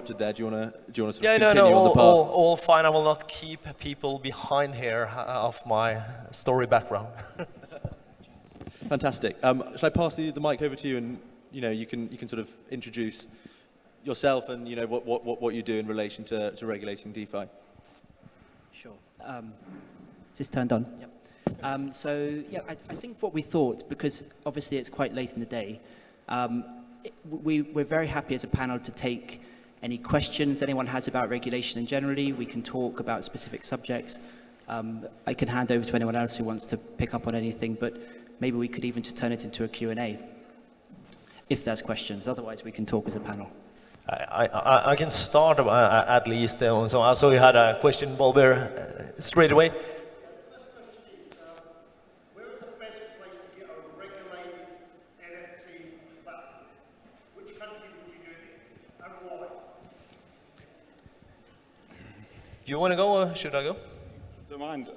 interrupted there. Do you want to sort of Yeah, continue on the path? all fine. I will not keep people behind here of my story background. Fantastic. Shall I pass the mic over to you, and you can sort of introduce yourself and what you do in relation to regulating DeFi. Sure. Is this turned on? Yep. So yeah, I think what we thought, because obviously it's quite late in the day, we're very happy as a panel to take any questions anyone has about regulation, and generally we can talk about specific subjects. I can hand over to anyone else who wants to pick up on anything, but maybe we could even just turn it into a Q&A if there's questions. Otherwise we can talk as a panel. I can start at least. So I saw you had a question, Volber, straight away. Do you want to go, or should I go? Don't mind.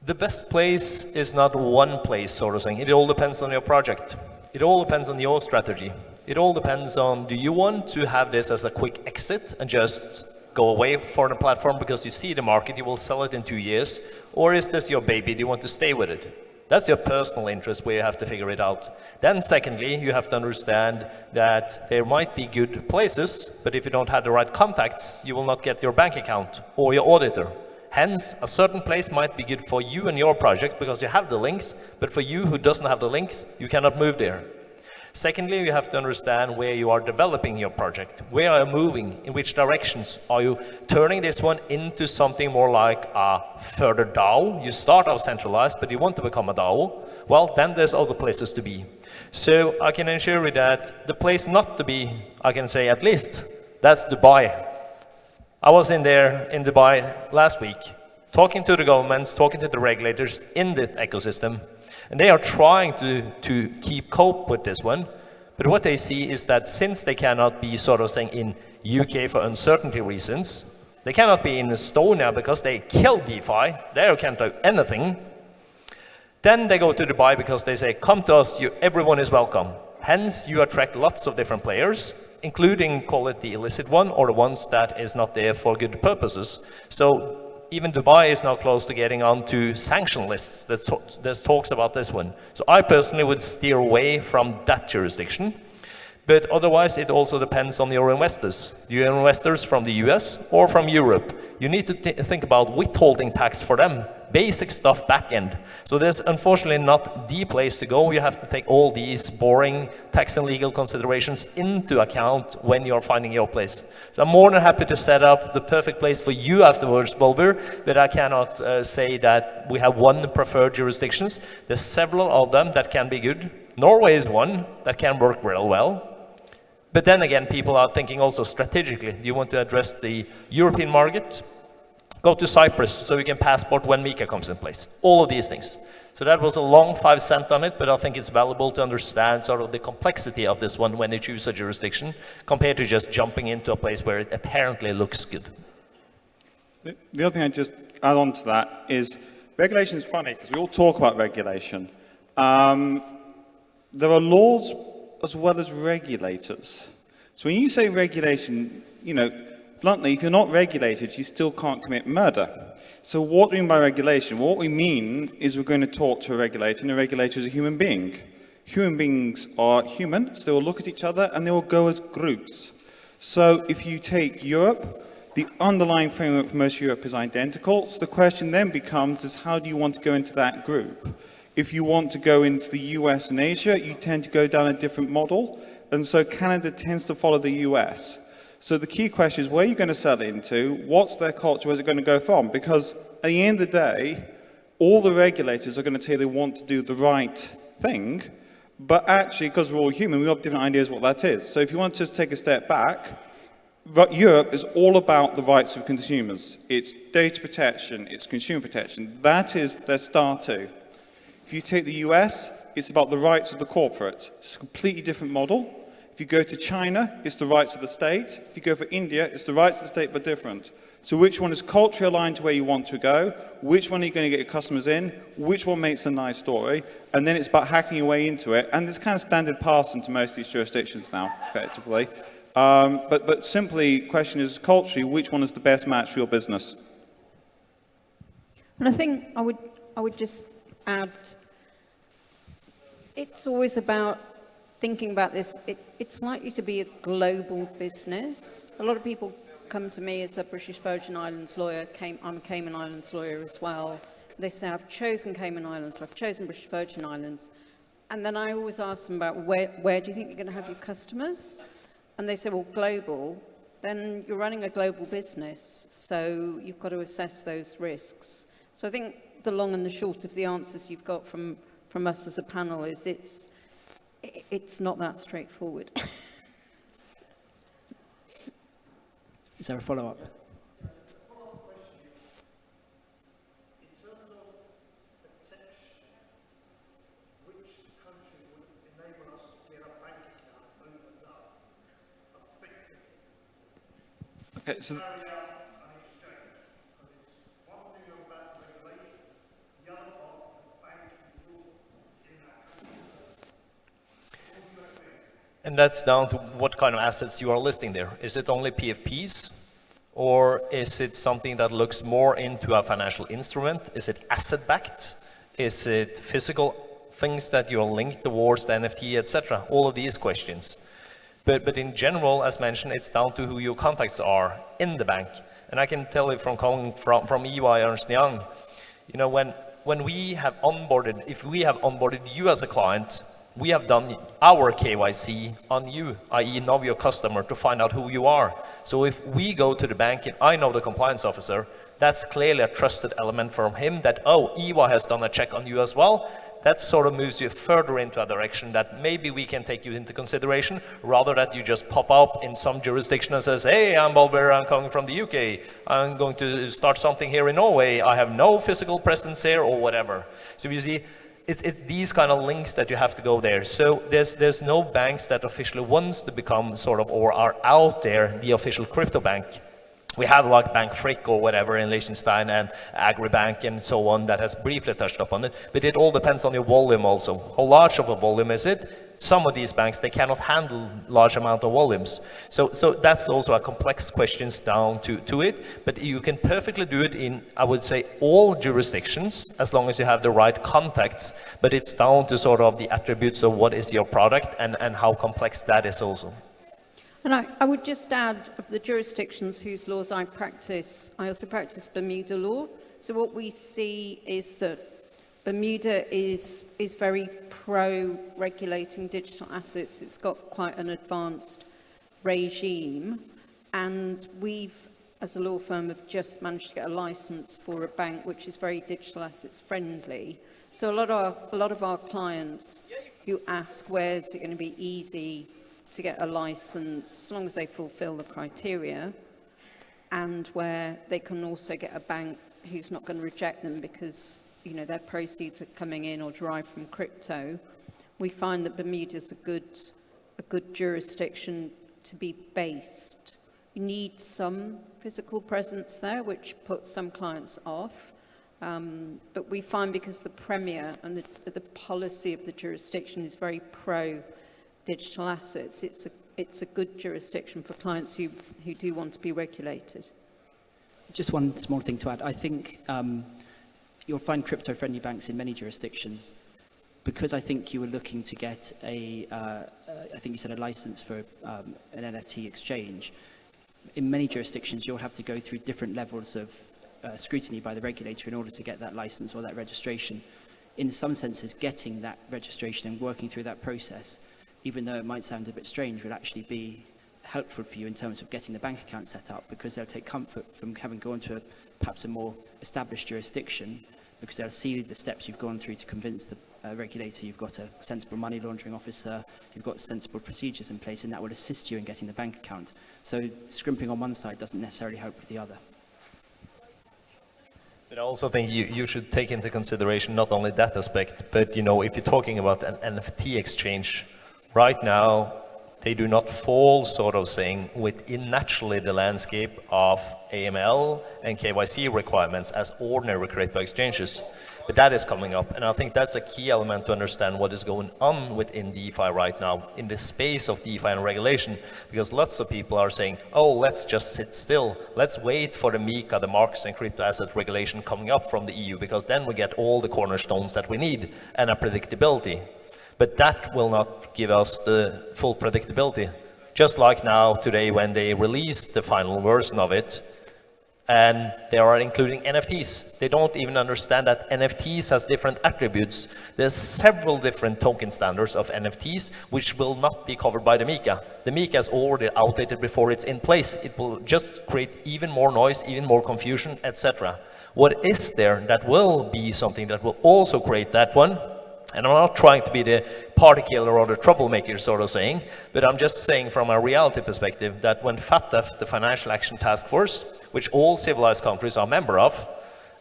The best place is not one place, sort of thing. It all depends on your project. It all depends on your strategy. It all depends on, do you want to have this as a quick exit and just go away from the platform because you see the market, you will sell it in 2 years? Or is this your baby? Do you want to stay with it? That's your personal interest where you have to figure it out. Then secondly, you have to understand that there might be good places, but if you don't have the right contacts, you will not get your bank account or your auditor. Hence, a certain place might be good for you and your project because you have the links, but for you who doesn't have the links, you cannot move there. Secondly, you have to understand where you are developing your project. Where are you moving? In which directions? Are you turning this one into something more like a further DAO? You start out centralized, but you want to become a DAO. Well, then there's other places to be. So I can assure you that the place not to be, I can say at least, that's Dubai. I was in Dubai last week, talking to the governments, talking to the regulators in the ecosystem. And they are trying to keep cope with this one. But what they see is that since they cannot be sort of saying in UK for uncertainty reasons, they cannot be in Estonia because they killed DeFi, they can't do anything. Then they go to Dubai because they say, come to us, everyone is welcome. Hence, you attract lots of different players, including, call it the illicit one, or the ones that is not there for good purposes. So even Dubai is now close to getting onto sanction lists. There's talks about this one. So I personally would steer away from that jurisdiction. But otherwise, it also depends on your investors. Do you have investors from the US or from Europe? You need to think about withholding tax for them, basic stuff back end. So there's unfortunately not the place to go. You have to take all these boring tax and legal considerations into account when you're finding your place. So I'm more than happy to set up the perfect place for you afterwards, Bolbur, but I cannot say that we have one preferred jurisdictions. There's several of them that can be good. Norway is one that can work real well. But then again, people are thinking also strategically. Do you want to address the European market? Go to Cyprus so you can passport when MiCA comes in place. All of these things. So that was a long 5 cents on it, but I think it's valuable to understand sort of the complexity of this one when you choose a jurisdiction compared to just jumping into a place where it apparently looks good. The other thing I'd just add on to that is regulation is funny because we all talk about regulation. There are laws as well as regulators. So when you say regulation, bluntly, if you're not regulated, you still can't commit murder. So what do we mean by regulation? What we mean is we're going to talk to a regulator, and the regulator is a human being. Human beings are human, so they will look at each other and they will go as groups. So if you take Europe, the underlying framework for most of Europe is identical. So the question then becomes is how do you want to go into that group? If you want to go into the US and Asia, you tend to go down a different model. And so Canada tends to follow the US. So the key question is, where are you going to sell into? What's their culture? Where's it going to go from? Because at the end of the day, all the regulators are going to tell you they want to do the right thing. But actually, because we're all human, we have different ideas what that is. So if you want to just take a step back, Europe is all about the rights of consumers. It's data protection, it's consumer protection. That is their star two. If you take the US, it's about the rights of the corporate. It's a completely different model. If you go to China, it's the rights of the state. If you go for India, it's the rights of the state, but different. So which one is culturally aligned to where you want to go? Which one are you going to get your customers in? Which one makes a nice story? And then it's about hacking your way into it. And it's kind of standard pass into most of these jurisdictions now, effectively. But simply, question is culturally, which one is the best match for your business? And I think I would just add, it's always about thinking about this. It's likely to be a global business. A lot of people come to me as a British Virgin Islands lawyer. I'm a Cayman Islands lawyer as well. They say, I've chosen Cayman Islands, or I've chosen British Virgin Islands. And then I always ask them about where do you think you're going to have your customers? And they say, well, global. Then you're running a global business, so you've got to assess those risks. So I think the long and the short of the answers you've got from us as a panel is it's not that straightforward. Is there a follow-up? Okay, so And that's down to what kind of assets you are listing there. Is it only PFPs? Or is it something that looks more into a financial instrument? Is it asset-backed? Is it physical things that you're linked towards the NFT, etc.? All of these questions. But in general, as mentioned, it's down to who your contacts are in the bank. And I can tell you from coming from EY Ernst & Young, you know, when we have onboarded, if we have onboarded you as a client, we have done our KYC on you, i.e. know your customer, to find out who you are. So if we go to the bank and I know the compliance officer, that's clearly a trusted element from him that, oh, EY has done a check on you as well. That sort of moves you further into a direction that maybe we can take you into consideration, rather that you just pop up in some jurisdiction and says, hey, I'm Balber, I'm coming from the UK, I'm going to start something here in Norway, I have no physical presence here, or whatever. So you see, it's these kind of links that you have to go there. So there's no banks that officially wants to become sort of, or are out there, the official crypto bank. We have like Bank Frick or whatever in Liechtenstein and AgriBank and so on that has briefly touched upon it, but it all depends on your volume also. How large of a volume is it? Some of these banks, they cannot handle large amount of volumes. So that's also a complex question down to it, but you can perfectly do it in, I would say, all jurisdictions, as long as you have the right contacts, but it's down to sort of the attributes of what is your product and how complex that is also. And I would just add, of the jurisdictions whose laws I also practice Bermuda law. So what we see is that Bermuda is very pro-regulating digital assets. It's got quite an advanced regime. And we've, as a law firm, have just managed to get a license for a bank which is very digital assets friendly. So a lot of our clients who ask, where's it going to be easy to get a license, as long as they fulfill the criteria, and where they can also get a bank who's not going to reject them because, you know, their proceeds are coming in or derived from crypto. We find that Bermuda is a good jurisdiction to be based. You need some physical presence there, which puts some clients off. But we find, because the premier and the policy of the jurisdiction is very pro digital assets, it's a good jurisdiction for clients who do want to be regulated. Just one small thing to add. I think you'll find crypto-friendly banks in many jurisdictions, because I think you were looking to get I think you said a license for an NFT exchange. In many jurisdictions, you'll have to go through different levels of scrutiny by the regulator in order to get that license or that registration. In some senses, getting that registration and working through that process, even though it might sound a bit strange, will actually be helpful for you in terms of getting the bank account set up, because they'll take comfort from having gone to perhaps a more established jurisdiction, because they'll see the steps you've gone through to convince the regulator you've got a sensible money laundering officer, you've got sensible procedures in place, and that will assist you in getting the bank account. So scrimping on one side doesn't necessarily help with the other. But I also think you should take into consideration not only that aspect, but, you know, if you're talking about an NFT exchange, right now, they do not fall, sort of saying, within naturally the landscape of AML and KYC requirements as ordinary crypto exchanges. But that is coming up, and I think that's a key element to understand what is going on within DeFi right now, in the space of DeFi and regulation, because lots of people are saying, oh, let's just sit still. Let's wait for the MiCA, the markets and crypto asset regulation coming up from the EU, because then we get all the cornerstones that we need and a predictability. But that will not give us the full predictability. Just like now, today, when they released the final version of it, and they are including NFTs. They don't even understand that NFTs has different attributes. There's several different token standards of NFTs which will not be covered by the MiCA. The MiCA is already outdated before it's in place. It will just create even more noise, even more confusion, etc. What is there that will be something that will also create that one? And I'm not trying to be the party killer or the troublemaker sort of saying, but I'm just saying from a reality perspective that when FATF, the Financial Action Task Force, which all civilized countries are member of,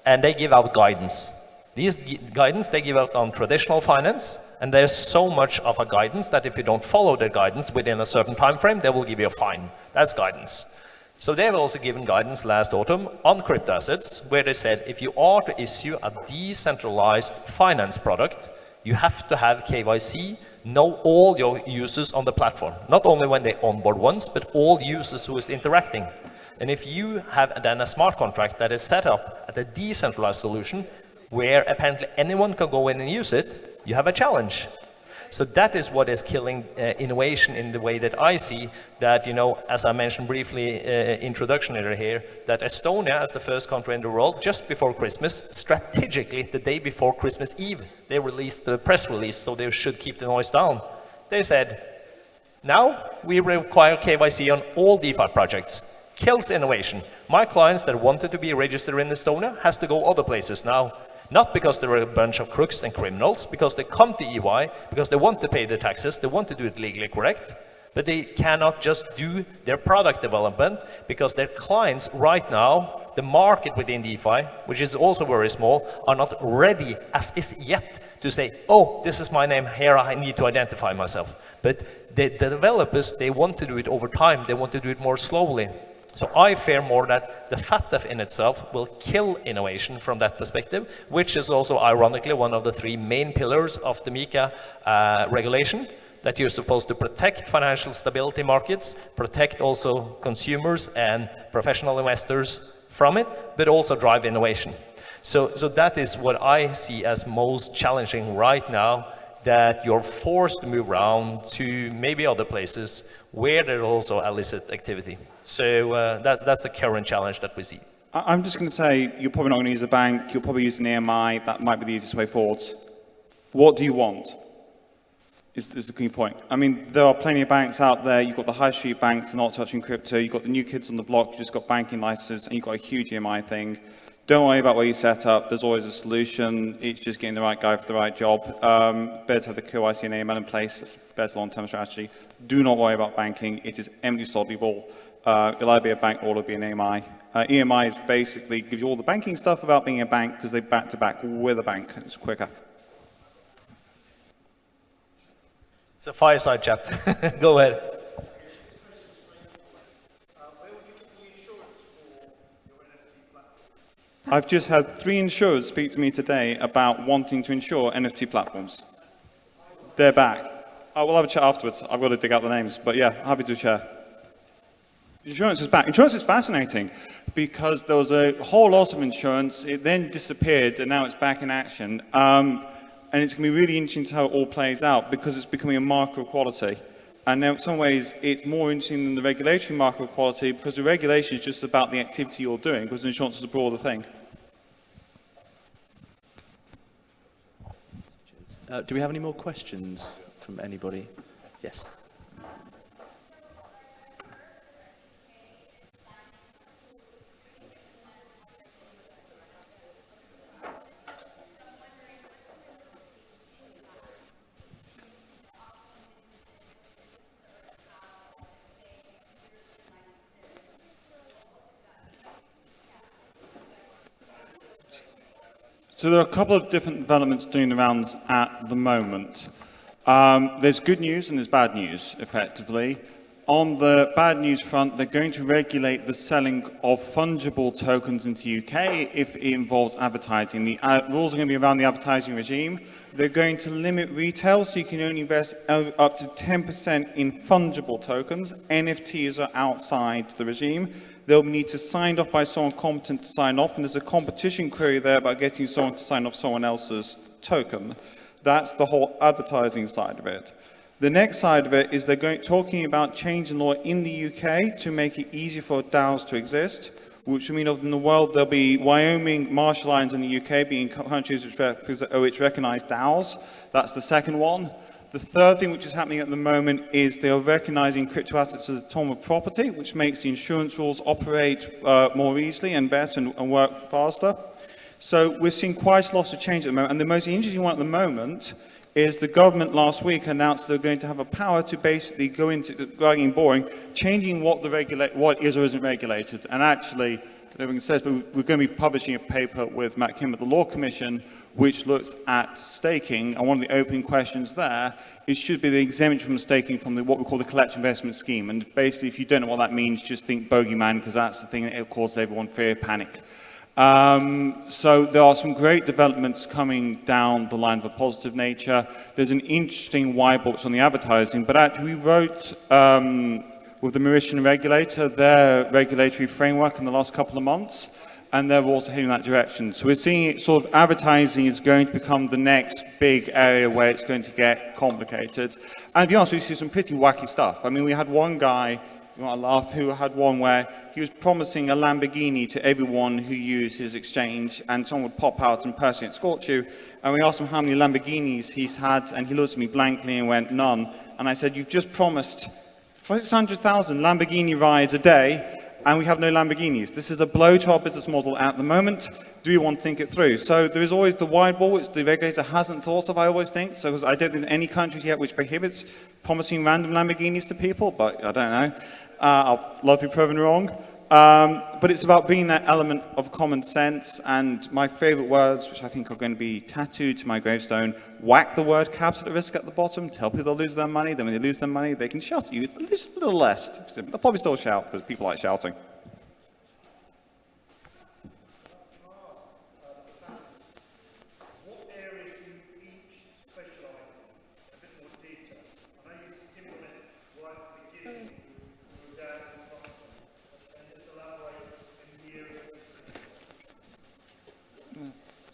and they give out guidance. These guidance they give out on traditional finance, and there's so much of a guidance that if you don't follow their guidance within a certain time frame, they will give you a fine. That's guidance. So they've also given guidance last autumn on crypto assets, where they said if you are to issue a decentralized finance product, you have to have KYC, know all your users on the platform, not only when they onboard once, but all users who is interacting. And if you have then a smart contract that is set up at a decentralized solution, where apparently anyone can go in and use it, you have a challenge. So that is what is killing innovation in the way that I see that, you know, as I mentioned briefly introductionary here, that Estonia, as the first country in the world, just before Christmas, strategically, the day before Christmas Eve, they released the press release, so they should keep the noise down. They said, now we require KYC on all DeFi projects. Kills innovation. My clients that wanted to be registered in Estonia has to go other places now. Not because they're a bunch of crooks and criminals, because they come to EY, because they want to pay their taxes, they want to do it legally correct, but they cannot just do their product development because their clients right now, the market within DeFi, which is also very small, are not ready as is yet to say, oh, this is my name, here I need to identify myself. But the developers, they want to do it over time, they want to do it more slowly. So I fear more that the FATF in itself will kill innovation from that perspective, which is also ironically one of the three main pillars of the MiCA regulation, that you're supposed to protect financial stability markets, protect also consumers and professional investors from it, but also drive innovation. So that is what I see as most challenging right now, that you're forced to move around to maybe other places where there's also illicit activity. So that's the current challenge that we see. I'm just going to say, you're probably not going to use a bank, you'll probably use an EMI, that might be the easiest way forward. What do you want? Is the key point. I mean, there are plenty of banks out there. You've got the high street banks, they're not touching crypto. You've got the new kids on the block, you just got banking licenses, and you've got a huge EMI thing. Don't worry about where you set up. There's always a solution. It's just getting the right guy for the right job. Better to have the KYC and AML in place. That's a better long-term strategy. Do not worry about banking. It is empty soluble. It'll either be a bank or it'll be an EMI. EMI is basically gives you all the banking stuff about being a bank because they back-to-back with a bank. It's quicker. It's a fireside chat. Go ahead. I've just had 3 insurers speak to me today about wanting to insure NFT platforms. They're back. I will have a chat afterwards. I've got to dig out the names, but yeah, happy to share. Insurance is back. Insurance is fascinating because there was a whole lot of insurance. It then disappeared, and now it's back in action. And it's going to be really interesting to see how it all plays out because it's becoming a marker of quality. And now, in some ways, it's more interesting than the regulatory marker of quality because the regulation is just about the activity you're doing, because insurance is a broader thing. Do we have any more questions from anybody? Yes. So there are a couple of different developments doing the rounds at the moment. There's good news and there's bad news, effectively. on the bad news front, they're going to regulate the selling of fungible tokens into the UK if it involves advertising. The rules are going to be around the advertising regime. They're going to limit retail, so you can only invest up to 10% in fungible tokens. NFTs are outside the regime. They'll need to sign off by someone competent to sign off, and there's a competition query there about getting someone to sign off someone else's token. That's the whole advertising side of it. The next side of it is they're talking about changing law in the UK to make it easier for DAOs to exist, which will mean in the world there'll be Wyoming, Marshall Islands in the UK being countries which recognise DAOs. That's the second one. The third thing which is happening at the moment is they are recognising crypto assets as a form of property, which makes the insurance rules operate more easily and better and work faster. So we're seeing quite a lot of change at the moment. And the most interesting one at the moment is the government last week announced they're going to have a power to basically go into, going boring, changing what is or isn't regulated. And actually, I don't know if I can say this, but we're going to be publishing a paper with Matt Kim at the Law Commission, which looks at staking. And one of the opening questions there is, should be the exemption from staking from what we call the collective investment scheme. And basically, if you don't know what that means, just think bogeyman, because that's the thing that causes everyone fear, panic. So there are some great developments coming down the line of a positive nature. There's an interesting white box on the advertising, but actually we wrote with the Mauritian regulator their regulatory framework in the last couple of months, and they're also heading in that direction. So we're seeing it sort of advertising is going to become the next big area where it's going to get complicated. And to be honest, we see some pretty wacky stuff. I mean, we had one guy, you might laugh, who had one where he was promising a Lamborghini to everyone who used his exchange, and someone would pop out and personally escort you. And we asked him how many Lamborghinis he's had, and he looked at me blankly and went, none. And I said, you've just promised 600,000 Lamborghini rides a day, and we have no Lamborghinis. This is a blow to our business model at the moment. Do we want to think it through? So there is always the wide ball, which the regulator hasn't thought of, I always think. So I don't think there's any countries yet which prohibits promising random Lamborghinis to people, but I don't know. I'll love to be proven wrong. But it's about bringing that element of common sense, and my favorite words, which I think are going to be tattooed to my gravestone: whack the word capital risk at the bottom, tell people they'll lose their money, then when they lose their money, they can shout at you just a little less. They'll probably still shout, because people like shouting.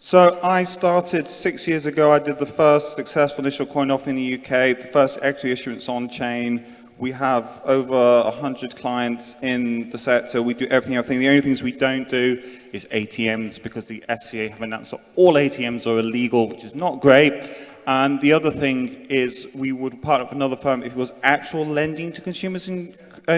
So I started 6 years ago. I did the first successful initial coin offering in the UK, the first equity issuance on chain. We have over 100 clients in the sector. We do everything. The only things we don't do is ATMs, because the FCA have announced that all ATMs are illegal, which is not great. And the other thing is we would partner with another firm if it was actual lending to consumers in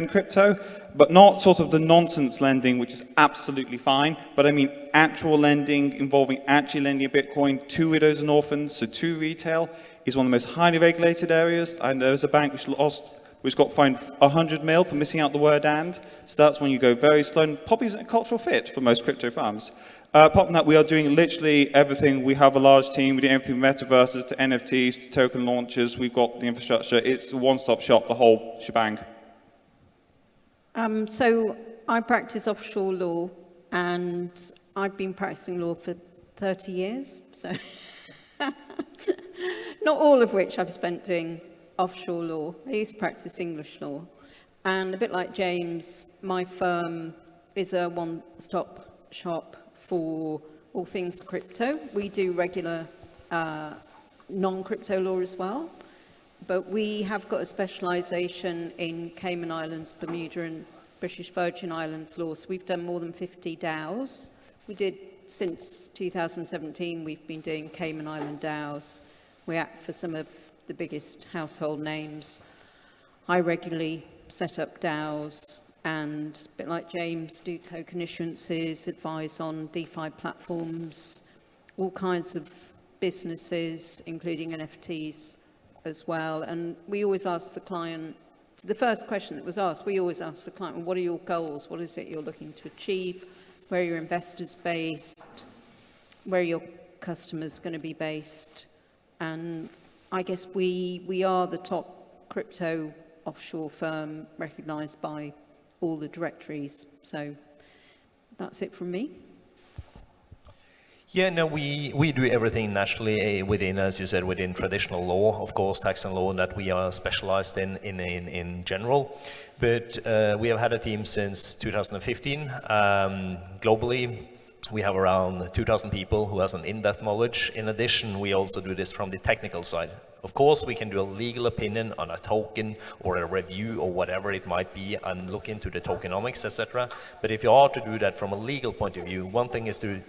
crypto, but not sort of the nonsense lending, which is absolutely fine. But I mean actual lending involving actually lending a Bitcoin to widows and orphans, so to retail, is one of the most highly regulated areas. And there's a bank which got fined 100 mil for missing out the word "and." So that's when you go very slow, and probably isn't a cultural fit for most crypto firms. Apart from that, we are doing literally everything. We have a large team. We do everything from metaverses to NFTs to token launches. We've got the infrastructure. It's a one-stop shop, the whole shebang. So I practice offshore law, and I've been practicing law for 30 years. So not all of which I've spent doing offshore law. I used to practice English law. And a bit like James, my firm is a one-stop shop for all things crypto. We do regular non-crypto law as well, but we have got a specialisation in Cayman Islands, Bermuda and British Virgin Islands law. So we've done more than 50 DAOs. We did, since 2017, we've been doing Cayman Island DAOs. We act for some of the biggest household names. I regularly set up DAOs, and a bit like James, do token issuances, advise on DeFi platforms, all kinds of businesses, including NFTs as well. And we always ask the client, the first question that was asked, we always ask the client, well, what are your goals? What is it you're looking to achieve? Where are your investors based? Where are your customers going to be based? And I guess we are the top crypto offshore firm recognised by all the directories. So that's it from me. Yeah, no, we do everything naturally within, as you said, within traditional law, of course, tax and law, that we are specialized in general. But we have had a team since 2015. Globally, we have around 2,000 people who has an in-depth knowledge. In addition, we also do this from the technical side. Of course, we can do a legal opinion on a token or a review or whatever it might be and look into the tokenomics, etc. But if you are to do that from a legal point of view, one thing is to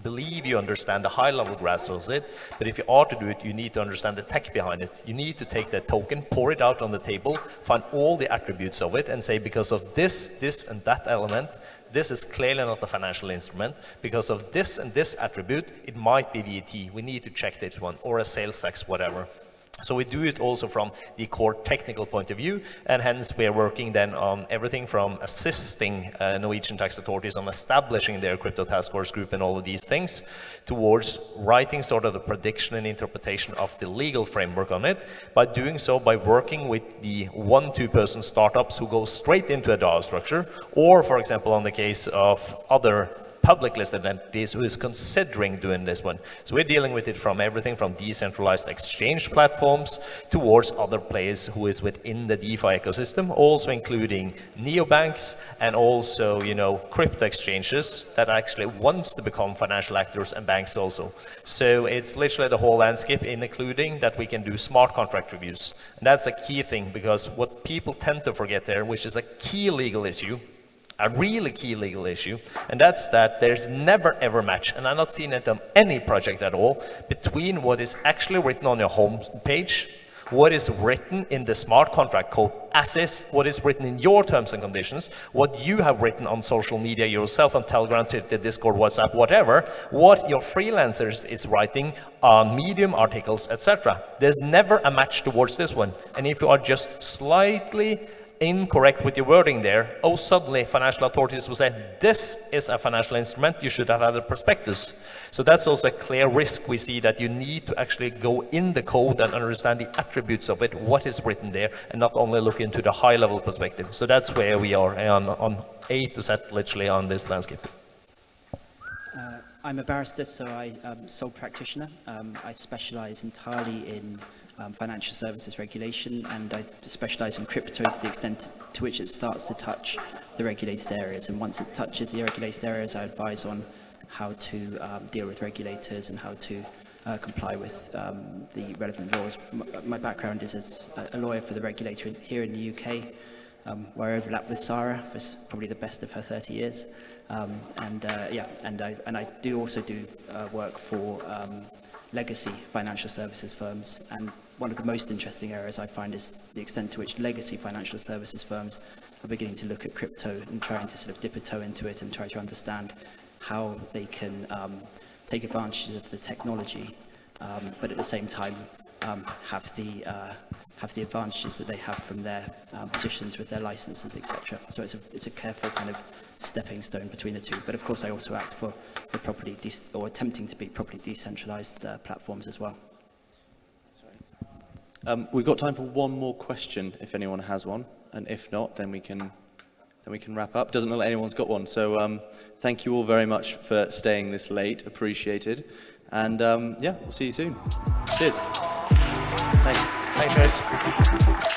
believe you understand the high-level grasp of it, but if you are to do it, you need to understand the tech behind it. You need to take that token, pour it out on the table, find all the attributes of it, and say, because of this, and that element, this is clearly not a financial instrument. Because of this and this attribute, it might be VAT. We need to check this one, or a sales tax, whatever. So we do it also from the core technical point of view, and hence we are working then on everything from assisting Norwegian tax authorities on establishing their crypto task force group and all of these things, towards writing sort of the prediction and interpretation of the legal framework on it. By doing so, by working with the 1-2 person startups who go straight into a DAO structure, or for example on the case of other public listed entities who is considering doing this one. So we're dealing with it from everything from decentralized exchange platforms towards other players who is within the DeFi ecosystem, also including neobanks and also, you know, crypto exchanges that actually wants to become financial actors, and banks also. So it's literally the whole landscape, including that we can do smart contract reviews. And that's a key thing, because what people tend to forget there, which is a key legal issue, a really key legal issue, and that's that there's never ever match, and I'm not seeing it on any project at all, between what is actually written on your home page, what is written in the smart contract code as is, what is written in your terms and conditions, what you have written on social media yourself, on Telegram, Twitter, Discord, WhatsApp, whatever, what your freelancers is writing on Medium articles, etc. There's never a match towards this one, and if you are just slightly incorrect with your wording there, oh, suddenly financial authorities will say, this is a financial instrument, you should have had a prospectus. So that's also a clear risk we see, that you need to actually go in the code and understand the attributes of it, what is written there, and not only look into the high level perspective. So that's where we are on A to Z, literally, on this landscape. I'm a barrister, so I'm sole practitioner. I specialize entirely in financial services regulation, and I specialize in crypto to the extent to which it starts to touch the regulated areas. And once it touches the regulated areas, I advise on how to deal with regulators and how to comply with the relevant laws. My background is as a lawyer for the regulator here in the UK, where I overlap with Sara for probably the best of her 30 years. And I do also do work for legacy financial services firms, and one of the most interesting areas I find is the extent to which legacy financial services firms are beginning to look at crypto and trying to sort of dip a toe into it and try to understand how they can take advantage of the technology, but at the same time have the advantages that they have from their positions with their licenses, etc. So it's a careful kind of stepping stone between the two. But of course, I also act for properly or attempting to be properly decentralized platforms as well. We've got time for one more question, if anyone has one, and if not, then we can wrap up. Doesn't look like anyone's got one. So thank you all very much for staying this late. Appreciated. And yeah, we'll see you soon. Cheers. Thanks. Thanks, guys.